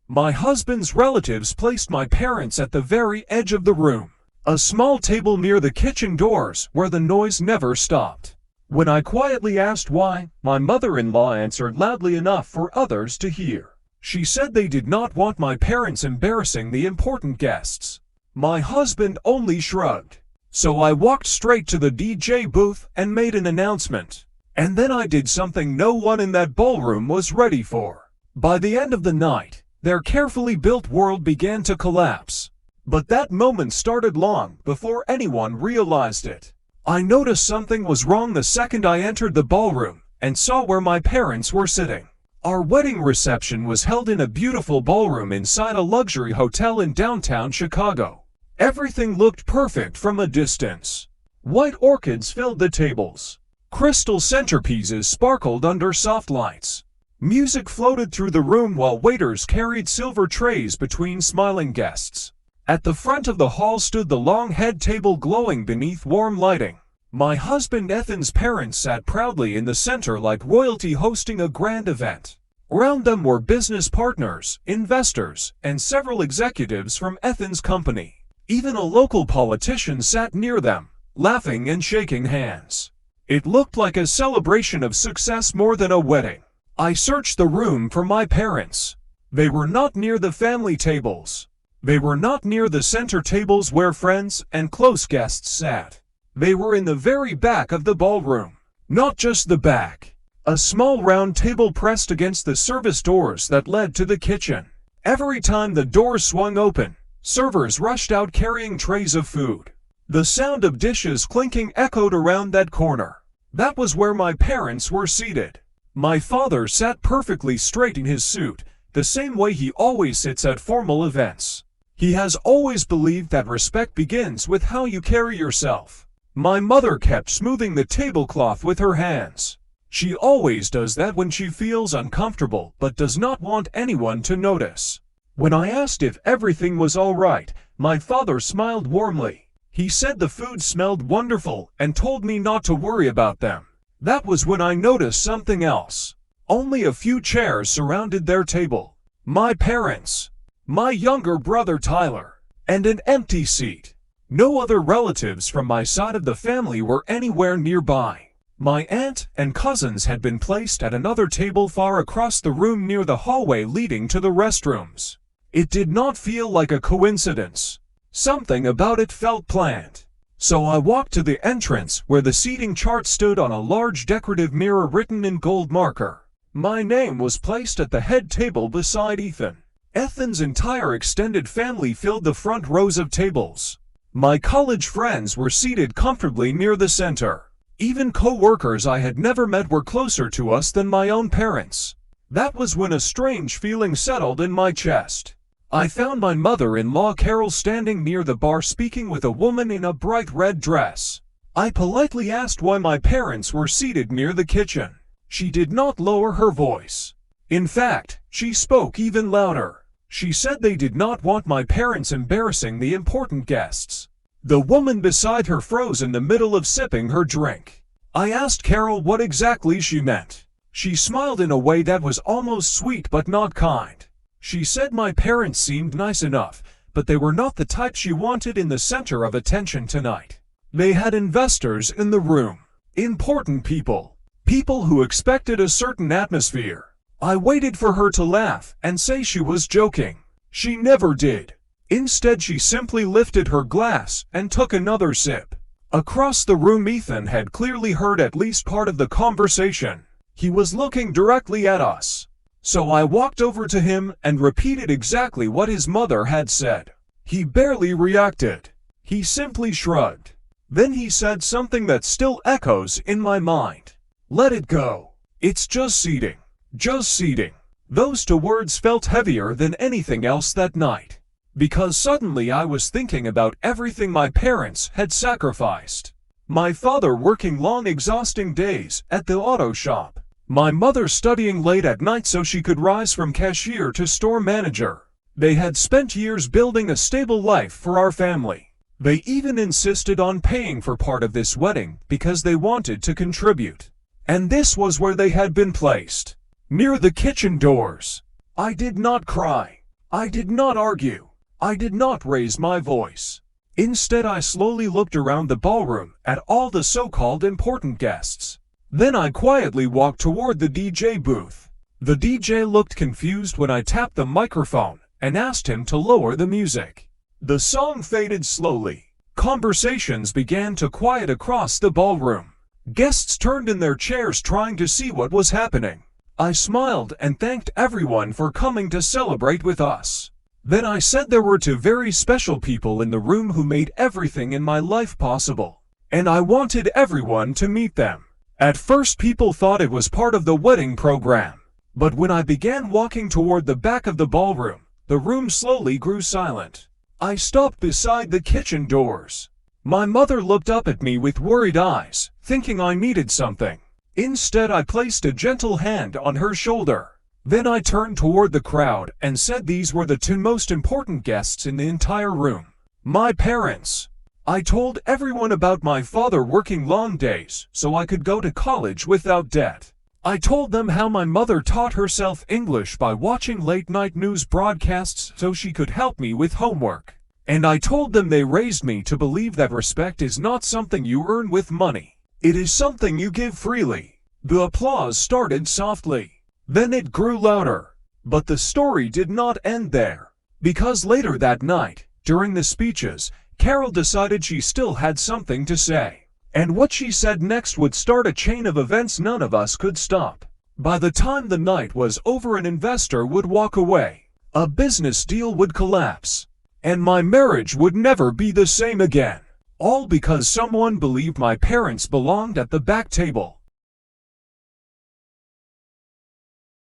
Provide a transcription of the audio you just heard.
My husband's relatives placed my parents at the very edge of the room, a small table near the kitchen doors where the noise never stopped. When I quietly asked why, my mother-in-law answered loudly enough for others to hear. She said they did not want my parents embarrassing the important guests. My husband only shrugged. So I walked straight to the DJ booth and made an announcement. And then I did something no one in that ballroom was ready for. By the end of the night, their carefully built world began to collapse. But that moment started long before anyone realized it. I noticed something was wrong the second I entered the ballroom and saw where my parents were sitting. Our wedding reception was held in a beautiful ballroom inside a luxury hotel in downtown Chicago. Everything looked perfect from a distance. White orchids filled the tables. Crystal centerpieces sparkled under soft lights. Music floated through the room while waiters carried silver trays between smiling guests. At the front of the hall stood the long head table glowing beneath warm lighting. My husband Ethan's parents sat proudly in the center like royalty hosting a grand event. Around them were business partners, investors, and several executives from Ethan's company. Even a local politician sat near them, laughing and shaking hands. It looked like a celebration of success more than a wedding. I searched the room for my parents. They were not near the family tables. They were not near the center tables where friends and close guests sat. They were in the very back of the ballroom. Not just the back. A small round table pressed against the service doors that led to the kitchen. Every time the doors swung open, servers rushed out carrying trays of food. The sound of dishes clinking echoed around that corner. That was where my parents were seated. My father sat perfectly straight in his suit, the same way he always sits at formal events. He has always believed that respect begins with how you carry yourself. My mother kept smoothing the tablecloth with her hands. She always does that when she feels uncomfortable but does not want anyone to notice. When I asked if everything was all right, my father smiled warmly. He said the food smelled wonderful and told me not to worry about them. That was when I noticed something else. Only a few chairs surrounded their table. My parents, my younger brother Tyler, and an empty seat. No other relatives from my side of the family were anywhere nearby. My aunt and cousins had been placed at another table far across the room near the hallway leading to the restrooms. It did not feel like a coincidence. Something about it felt planned. So I walked to the entrance where the seating chart stood on a large decorative mirror written in gold marker. My name was placed at the head table beside Ethan. Ethan's entire extended family filled the front rows of tables. My college friends were seated comfortably near the center. Even co-workers I had never met were closer to us than my own parents. That was when a strange feeling settled in my chest. I found my mother-in-law Carol standing near the bar speaking with a woman in a bright red dress. I politely asked why my parents were seated near the kitchen. She did not lower her voice. In fact, she spoke even louder. She said they did not want my parents embarrassing the important guests. The woman beside her froze in the middle of sipping her drink. I asked Carol what exactly she meant. She smiled in a way that was almost sweet but not kind. She said my parents seemed nice enough, but they were not the type she wanted in the center of attention tonight. They had investors in the room. Important people. People who expected a certain atmosphere. I waited for her to laugh and say she was joking. She never did. Instead, she simply lifted her glass and took another sip. Across the room, Ethan had clearly heard at least part of the conversation. He was looking directly at us. So I walked over to him and repeated exactly what his mother had said. He barely reacted. He simply shrugged. Then he said something that still echoes in my mind. Let it go. It's just seating. Just seating. Those two words felt heavier than anything else that night. Because suddenly I was thinking about everything my parents had sacrificed. My father working long, exhausting days at the auto shop. My mother studying late at night so she could rise from cashier to store manager. They had spent years building a stable life for our family. They even insisted on paying for part of this wedding because they wanted to contribute. And this was where they had been placed. Near the kitchen doors. I did not cry. I did not argue. I did not raise my voice. Instead, I slowly looked around the ballroom at all the so-called important guests. Then I quietly walked toward the DJ booth. The DJ looked confused when I tapped the microphone and asked him to lower the music. The song faded slowly. Conversations began to quiet across the ballroom. Guests turned in their chairs trying to see what was happening. I smiled and thanked everyone for coming to celebrate with us. Then I said there were two very special people in the room who made everything in my life possible, and I wanted everyone to meet them. At first, people thought it was part of the wedding program, but when I began walking toward the back of the ballroom, the room slowly grew silent. I stopped beside the kitchen doors. My mother looked up at me with worried eyes, thinking I needed something. Instead, I placed a gentle hand on her shoulder. Then I turned toward the crowd and said these were the two most important guests in the entire room. My parents. I told everyone about my father working long days so I could go to college without debt. I told them how my mother taught herself English by watching late-night news broadcasts so she could help me with homework. And I told them they raised me to believe that respect is not something you earn with money. It is something you give freely. The applause started softly. Then it grew louder. But the story did not end there. Because later that night, during the speeches, Carol decided she still had something to say. And what she said next would start a chain of events none of us could stop. By the time the night was over, an investor would walk away. A business deal would collapse. And my marriage would never be the same again. All because someone believed my parents belonged at the back table.